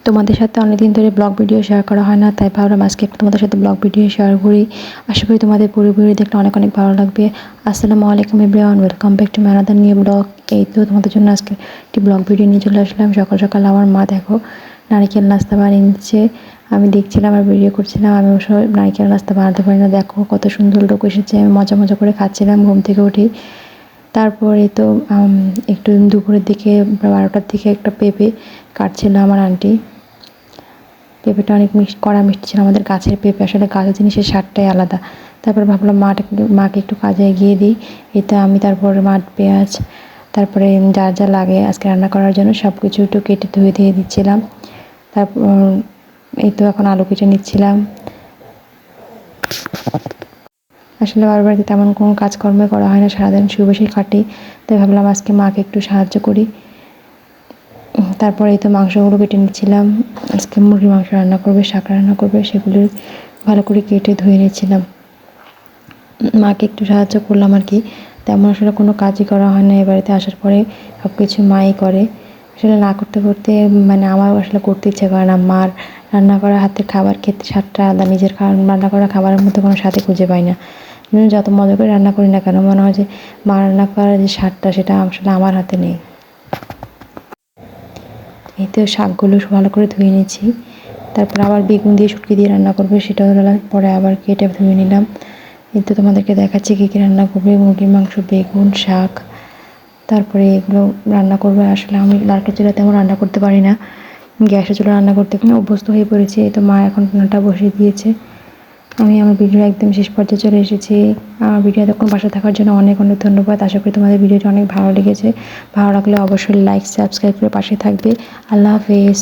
তোমাদের সাথে অনেকদিন ধরে ব্লগ ভিডিও শেয়ার করা হয় না, তাই ভাবলাম আজকে একটু তোমাদের সাথে ব্লগ ভিডিও শেয়ার করি। আশা করি তোমাদের পুরো ভিডিও দেখলে অনেক অনেক ভালো লাগবে। আসসালামু আলাইকুম everyone, welcome back to my another new blog. এই তো তোমাদের জন্য আজকে একটি ব্লগ ভিডিও নিয়ে চলে আসলাম। সকাল সকাল আমার মা দেখো নারকেল নাস্তা বানিয়ে নিচ্ছে। আমি দেখছিলাম আর ভিডিও করছিলাম। আমি অবশ্য নারকেল নাস্তা বানাতে পারি না, দেখো কত সুন্দর লোক এসেছে। আমি মজা মজা করে খাচ্ছিলাম ঘুম থেকে উঠেই। তারপরে তো একটু দুপুরের দিকে 12টার দিকে একটা পেঁপে কাটছিল আমার আন্টি। পেঁপেটা অনেক কড়া মিষ্টি ছিল, আমাদের গাছের পেঁপে, আসলে গাছের জিনিসের স্বাদটাই আলাদা। তারপর ভাবলাম মাকে একটু কাজে এগিয়ে দিই। এতে আমি তারপর মাছ পেঁয়াজ তারপরে যা যা লাগে আজকে রান্না করার জন্য সব কিছু একটু কেটে ধুয়ে দিয়ে দিচ্ছিলাম। তারপর এই তো এখন আলু কেটে নিচ্ছিলাম। আসলে বাড়িতে তেমন কোনো কাজকর্ম করা হয় না, সারাদিন শুয়ে বসেই কাটি, তাই ভাবলাম আজকে মাকে একটু সাহায্য করি। তারপরে এই তো মাংসগুলো কেটে নিচ্ছিলাম। আজকে মুরগির মাংস রান্না করবে, শাক রান্না করবে, সেগুলি ভালো করে কেটে ধুয়ে নিচ্ছিলাম। মাকে একটু সাহায্য করলাম আর কি। তেমন আসলে কোনো কাজই করা হয় না, এ বাড়িতে আসার পরে সব কিছু মাই করে। আসলে না করতে করতে মানে আমার আসলে করতে ইচ্ছে করে না। মার রান্না করা হাতের খাবার খেতে স্বাদটা আলাদা, নিজের রান্না করা খাবারের মধ্যে কোনো স্বাদই খুঁজে পাই না। যত মজা করে রান্না করি না কেন, মনে হয় যে মা রান্না করার যে স্বাদটা সেটা আসলে আমার হাতে নেই। এই তো শাকগুলো ভালো করে ধুয়ে নিচ্ছি। তারপর আবার বেগুন দিয়ে শুটকি দিয়ে রান্না করবে, সেটাও পরে আবার কেটে ধুয়ে নিলাম। এই তো তোমাদেরকে দেখাচ্ছি কী কী রান্না করবে। মুরগির মাংস, বেগুন, শাক, তারপরে এগুলো রান্না করবে। আসলে আমি লার্কের চুলা তেমন রান্না করতে পারি না, গ্যাসের চুলা রান্না করতে অভ্যস্ত হয়ে পড়েছি। এই তো মা এখন রান্নাটা বসিয়ে দিয়েছে। আমি আমার ভিডিও একদম শেষ পর্যায়ে চলে এসেছি। আমার ভিডিও এতক্ষণ পাশে থাকার জন্য অনেক অনেক ধন্যবাদ। আশা করি তোমাদের ভিডিওটি অনেক ভালো লেগেছে। ভালো লাগলে অবশ্যই লাইক সাবস্ক্রাইব করে পাশে থাকবে। আল্লাহ হাফেজ।